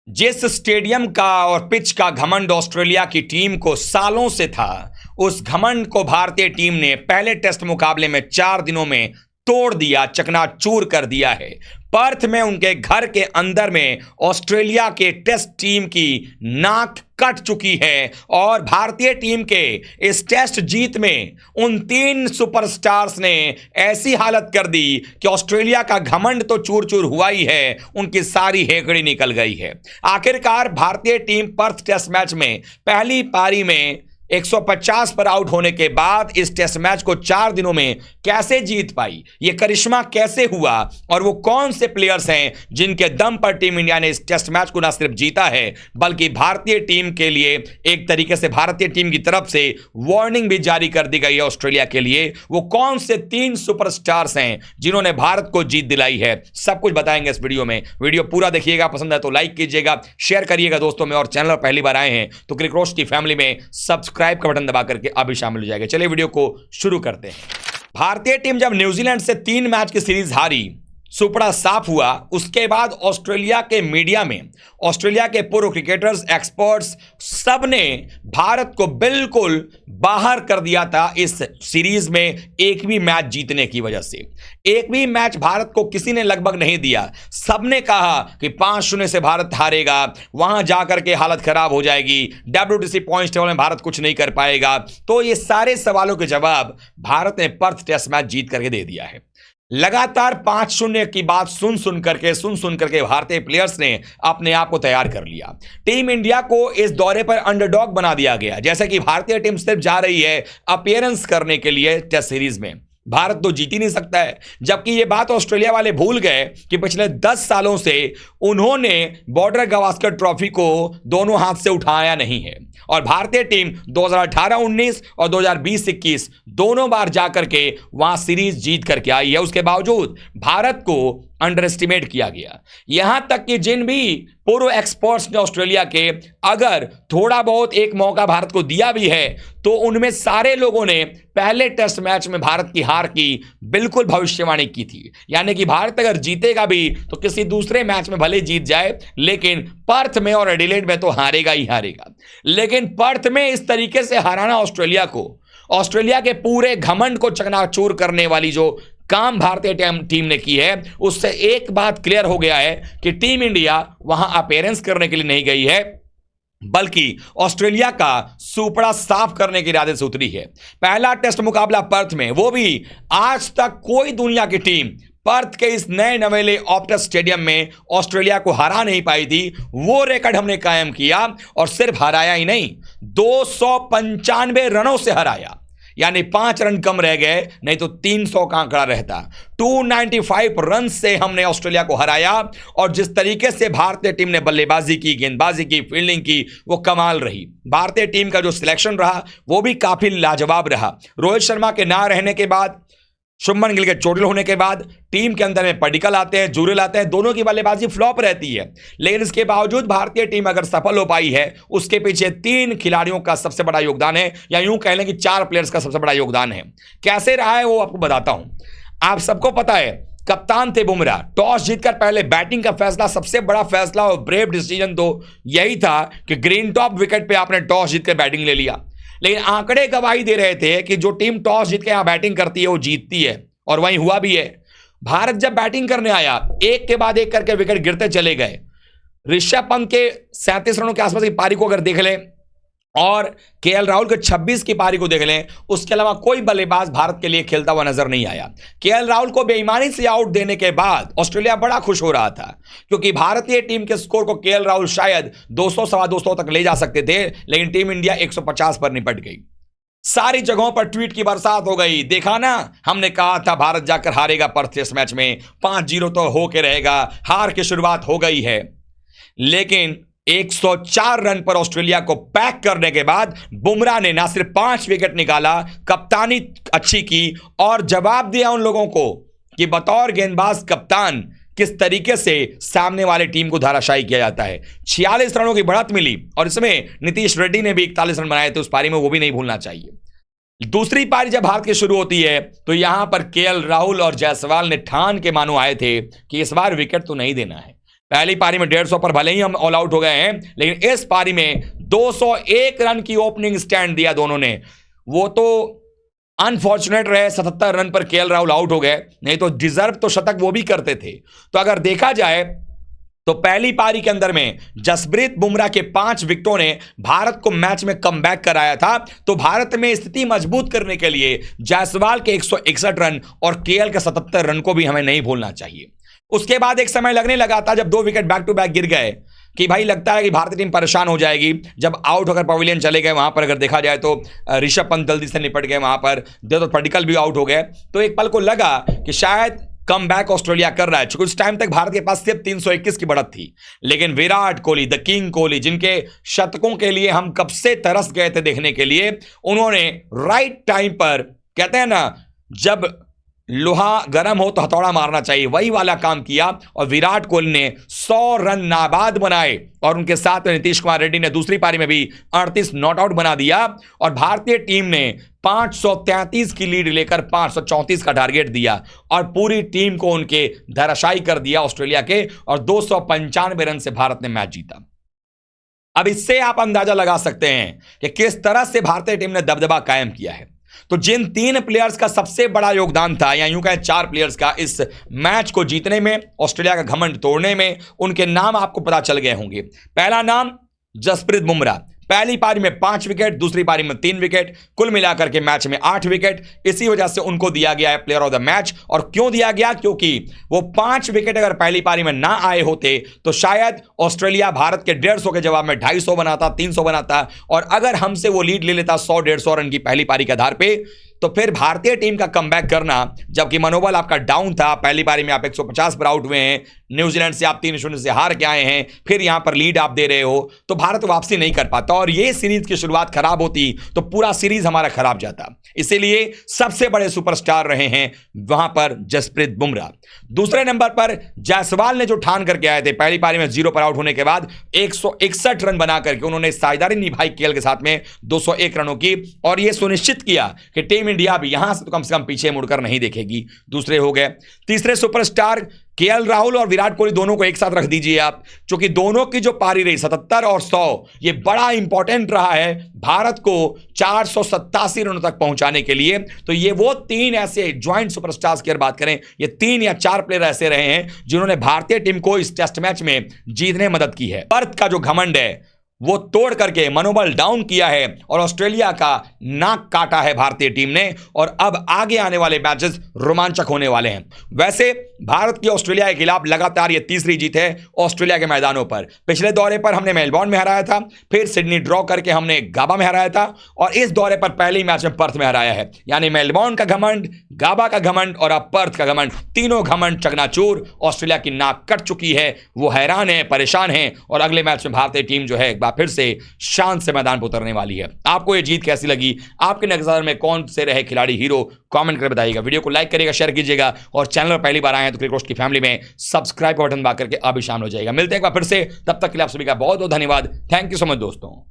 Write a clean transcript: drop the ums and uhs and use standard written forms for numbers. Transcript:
जिस स्टेडियम का और पिच का घमंड ऑस्ट्रेलिया की टीम को सालों से था, उस घमंड को भारतीय टीम ने पहले टेस्ट मुकाबले में 4 दिनों में तोड़ दिया, चकनाचूर कर दिया है। पर्थ में उनके घर के अंदर में ऑस्ट्रेलिया के टेस्ट टीम की नाक कट चुकी है और भारतीय टीम के इस टेस्ट जीत में उन 3 सुपरस्टार्स ने ऐसी हालत कर दी कि ऑस्ट्रेलिया का घमंड तो चूर चूर हुआ ही है, उनकी सारी हेकड़ी निकल गई है। आखिरकार भारतीय टीम पर्थ टेस्ट मैच में पहली पारी में 150 पर आउट होने के बाद इस टेस्ट मैच को 4 दिनों में कैसे जीत पाई, यह करिश्मा कैसे हुआ और वो कौन से प्लेयर्स हैं जिनके दम पर टीम इंडिया ने इस टेस्ट मैच को ना सिर्फ जीता है बल्कि भारतीय टीम के लिए एक तरीके से भारतीय टीम की तरफ से वार्निंग भी जारी कर दी गई है ऑस्ट्रेलिया के लिए। वो कौन से 3 सुपरस्टार्स हैं जिन्होंने भारत को जीत दिलाई है, सब कुछ बताएंगे इस वीडियो में। वीडियो पूरा देखिएगा, पसंद है तो लाइक कीजिएगा, शेयर करिएगा दोस्तों में, और चैनल पर पहली बार आए हैं तो क्रिकरोच की फैमिली में सब्सक्राइब का बटन दबा करके अभी शामिल हो जाएगा। चलिए वीडियो को शुरू करते हैं। भारतीय टीम जब न्यूजीलैंड से 3 मैच की सीरीज हारी, सुपड़ा साफ हुआ, उसके बाद ऑस्ट्रेलिया के मीडिया में ऑस्ट्रेलिया के पूर्व क्रिकेटर्स, एक्सपर्ट्स सब ने भारत को बिल्कुल बाहर कर दिया था इस सीरीज में। एक भी मैच जीतने की वजह से एक भी मैच भारत को किसी ने लगभग नहीं दिया। सबने कहा कि 5-0 से भारत हारेगा, वहां जाकर के हालत खराब हो जाएगी, WTC पॉइंट्स टेबल में भारत कुछ नहीं कर पाएगा। तो ये सारे सवालों के जवाब भारत ने पर्थ टेस्ट मैच जीत करके दे दिया है। लगातार 5-0 की बात सुन सुन करके भारतीय प्लेयर्स ने अपने आप को तैयार कर लिया। टीम इंडिया को इस दौरे पर अंडरडॉग बना दिया गया, जैसे कि भारतीय टीम सिर्फ जा रही है अपीयरेंस करने के लिए टेस्ट सीरीज में। भारत तो जीत ही नहीं सकता है, जबकि ये बात ऑस्ट्रेलिया वाले भूल गए कि पिछले 10 सालों से उन्होंने बॉर्डर गावस्कर ट्रॉफी को दोनों हाथ से उठाया नहीं है। और भारतीय टीम 2018-19 और 2020-21 दोनों बार जाकर के वहां सीरीज जीत करके आई है। उसके बावजूद भारत को अंडर एस्टिमेट किया गया। यहां तक कि जिन भी पूर्व एक्सपर्ट्स ने ऑस्ट्रेलिया के अगर थोड़ा बहुत एक मौका भारत को दिया भी है तो उनमें सारे लोगों ने पहले टेस्ट मैच में भारत की हार की बिल्कुल भविष्यवाणी की थी। यानी कि भारत अगर जीतेगा भी तो किसी दूसरे मैच में भले जीत जाए, लेकिन पर्थ में और एडिलेड में तो हारेगा ही हारेगा। लेकिन पर्थ में इस तरीके से हराना ऑस्ट्रेलिया को, ऑस्ट्रेलिया के पूरे घमंड को चकनाचूर करने वाली जो काम भारतीय टीम ने की है, उससे एक बात क्लियर हो गया है कि टीम इंडिया वहां अपीयरेंस करने के लिए नहीं गई है बल्कि ऑस्ट्रेलिया का सुपड़ा साफ करने के इरादे से उतरी है। पहला टेस्ट मुकाबला पर्थ में, वो भी आज तक कोई दुनिया की टीम पर्थ के इस नए नवेले ऑप्टस स्टेडियम में ऑस्ट्रेलिया को हरा नहीं पाई थी। वो रिकॉर्ड हमने कायम किया और सिर्फ हराया ही नहीं, 295 रनों से हराया। यानी 5 रन कम रह गए, नहीं तो 300 का आंकड़ा रहता। 295 रन से हमने ऑस्ट्रेलिया को हराया। और जिस तरीके से भारतीय टीम ने बल्लेबाजी की, गेंदबाजी की, फील्डिंग की, वो कमाल रही। भारतीय टीम का जो सिलेक्शन रहा वो भी काफी लाजवाब रहा। रोहित शर्मा के ना रहने के बाद, शुभमन गिल के चोटिल होने के बाद टीम के अंदर में पडिक्कल आते हैं, जुरेल आते हैं, दोनों की बल्लेबाजी फ्लॉप रहती है। लेकिन इसके बावजूद भारतीय टीम अगर सफल हो पाई है, उसके पीछे 3 खिलाड़ियों का सबसे बड़ा योगदान है, या यूं कह लें कि 4 प्लेयर्स का सबसे बड़ा योगदान है। कैसे रहा है वो आपको बताता हूं। आप सबको पता है कप्तान थे बुमराह। टॉस जीतकर पहले बैटिंग का फैसला, सबसे बड़ा फैसला और ब्रेव डिसीजन तो यही था कि ग्रीन टॉप विकेट पे आपने टॉस जीतकर बैटिंग ले लिया। लेकिन आंकड़े गवाही दे रहे थे कि जो टीम टॉस जीत के यहां बैटिंग करती है वो जीतती है, और वहीं हुआ भी है। भारत जब बैटिंग करने आया, एक के बाद एक करके विकेट गिरते चले गए। ऋषभ पंत के 37 रनों के आसपास की पारी को अगर देख लें और केएल राहुल के 26 की पारी को देख लें, उसके अलावा कोई बल्लेबाज भारत के लिए खेलता हुआ नजर नहीं आया। केएल राहुल को बेईमानी से आउट देने के बाद ऑस्ट्रेलिया बड़ा खुश हो रहा था, क्योंकि भारतीय टीम के स्कोर को केएल राहुल शायद 200 सवा 200 तक ले जा सकते थे, लेकिन टीम इंडिया 150 पर निपट गई। सारी जगहों पर ट्वीट की बरसात हो गई। देखा ना, हमने कहा था भारत जाकर हारेगा पर्थ टेस्ट मैच में, 5-0 तो होके रहेगा, हार की शुरुआत हो गई है। लेकिन 104 रन पर ऑस्ट्रेलिया को पैक करने के बाद बुमराह ने ना सिर्फ 5 विकेट निकाला, कप्तानी अच्छी की और जवाब दिया उन लोगों को कि बतौर गेंदबाज कप्तान किस तरीके से सामने वाले टीम को धाराशायी किया जाता है। 46 रनों की बढ़त मिली और इसमें नीतीश रेड्डी ने भी 41 रन बनाए थे उस पारी में, वो भी नहीं भूलना चाहिए। दूसरी पारी जब भारत की शुरू होती है तो यहां पर केएल राहुल और जायसवाल ने ठान के मानो आए थे कि इस बार विकेट तो नहीं देना है। पहली पारी में 150 पर भले ही हम ऑल आउट हो गए हैं, लेकिन इस पारी में 201 रन की ओपनिंग स्टैंड दिया दोनों ने। वो तो अनफॉर्चुनेट रहे, 77 रन पर केएल राहुल आउट हो गए, नहीं तो डिजर्व तो शतक वो भी करते थे। तो अगर देखा जाए तो पहली पारी के अंदर में जसप्रीत बुमराह के 5 विकेटों ने भारत को मैच में कमबैक कराया था। तो भारत में स्थिति मजबूत करने के लिए जायसवाल के 161 रन और केएल के 77 रन को भी हमें नहीं भूलना चाहिए। उसके बाद एक समय लगने लगा था जब 2 विकेट बैक टू बैक गिर गए कि भाई लगता है कि भारतीय टीम परेशान हो जाएगी। जब आउट होकर पवेलियन चले गए, वहां पर अगर देखा जाए तो ऋषभ पंत जल्दी से निपट गए, वहां पर देवदत्त पडिक्कल भी आउट हो गए। तो एक पल को लगा कि शायद कम बैक ऑस्ट्रेलिया कर रहा है, क्योंकि उस टाइम तक भारत के पास सिर्फ 321 की बढ़त थी। लेकिन विराट कोहली, द किंग कोहली, जिनके शतकों के लिए हम कब से तरस गए थे देखने के लिए, उन्होंने राइट टाइम पर, कहते हैं ना जब लोहा गर्म हो तो हथौड़ा मारना चाहिए, वही वाला काम किया और विराट कोहली ने 100 रन नाबाद बनाए। और उनके साथ में नीतीश कुमार रेड्डी ने दूसरी पारी में भी 38 नॉट आउट बना दिया और भारतीय टीम ने 533 की लीड लेकर 534 का टारगेट दिया और पूरी टीम को उनके धराशायी कर दिया ऑस्ट्रेलिया के, और 295 रन से भारत ने मैच जीता। अब इससे आप अंदाजा लगा सकते हैं कि किस तरह से भारतीय टीम ने दबदबा कायम किया है। तो जिन 3 प्लेयर्स का सबसे बड़ा योगदान था, या यूं कहें 4 प्लेयर्स का, इस मैच को जीतने में, ऑस्ट्रेलिया का घमंड तोड़ने में, उनके नाम आपको पता चल गए होंगे। पहला नाम जसप्रीत बुमराह, पहली पारी में 5 विकेट, दूसरी पारी में 3 विकेट, कुल मिलाकर के मैच में 8 विकेट। इसी वजह से उनको दिया गया है प्लेयर ऑफ द मैच। और क्यों दिया गया? क्योंकि वो 5 विकेट अगर पहली पारी में ना आए होते तो शायद ऑस्ट्रेलिया भारत के 150 के जवाब में 250 बनाता, 300 बनाता, और अगर हमसे वो लीड ले लेता 100-150 रन की पहली पारी के आधार पे, तो फिर भारतीय टीम का कमबैक करना, जबकि मनोबल आपका डाउन था, पहली पारी में आप 150 पर आउट हुए हैं, न्यूजीलैंड से आप 3-0 से हार के आए हैं, फिर यहां पर लीड आप दे रहे हो, तो भारत वापसी नहीं कर पाता और ये सीरीज की शुरुआत खराब होती तो पूरा सीरीज हमारा खराब जाता। इसीलिए सबसे बड़े सुपरस्टार रहे हैं वहां पर जसप्रीत बुमराह। दूसरे नंबर पर जायसवाल ने जो ठान करके आए थे, पहली पारी में 0 पर आउट होने के बाद 161 रन बना करके उन्होंने साझेदारी निभाई केएल के साथ में 201 रनों की, और यह सुनिश्चित किया कि टीम इंडिया भी यहां से तो कम से कम पीछे मुड़कर नहीं देखेगी। दूसरे हो गए। तीसरे सुपरस्टार केएल राहुल और विराट कोहली, दोनों को एक साथ रख दीजिए आप, क्योंकि दोनों की जो पारी रही 77 और 100, ये बड़ा इंपॉर्टेंट रहा है भारत को 487 रनों तक पहुंचाने के लिए। तो ये वो 3 ऐसे ज्वाइंट सुपरस्टार्स की अगर बात करें, ये 3 या 4 प्लेयर ऐसे रहे हैं जिन्होंने भारतीय टीम को इस टेस्ट मैच में जीतने में मदद की है। पर्थ का जो घमंड है वो तोड़ करके मनोबल डाउन किया है और ऑस्ट्रेलिया का नाक काटा है भारतीय टीम ने, और अब आगे आने वाले मैचेस रोमांचक होने वाले हैं। वैसे भारत की ऑस्ट्रेलिया के खिलाफ लगातार ये तीसरी जीत है ऑस्ट्रेलिया के मैदानों पर। पिछले दौरे पर हमने मेलबॉर्न में हराया था, फिर सिडनी ड्रॉ करके हमने गाबा में हराया था, और इस दौरे पर पहले ही मैच में पर्थ में हराया है। यानी मेलबॉर्न का घमंड, गाबा का घमंड और अब पर्थ का घमंड, तीनों घमंड चकनाचूर। ऑस्ट्रेलिया की नाक कट चुकी है, वो हैरान है, परेशान है, और अगले मैच में भारतीय टीम जो है फिर से शान से मैदान पर उतरने वाली है। आपको ये जीत कैसी लगी? आपके नजर में कौन से रहे खिलाड़ी हीरो? कमेंट करके बताइएगा। वीडियो को लाइक करिएगा, शेयर कीजिएगा, और चैनल पर पहली बार आए हैं तो क्रिकेट रोस्ट की फैमिली में सब्सक्राइब बटन दबा करके आप भी शामिल हो जाएगा। मिलते हैं एक बार फिर से, तब तक के लिए आप सभी का बहुत बहुत धन्यवाद। थैंक यू सो मच दोस्तों।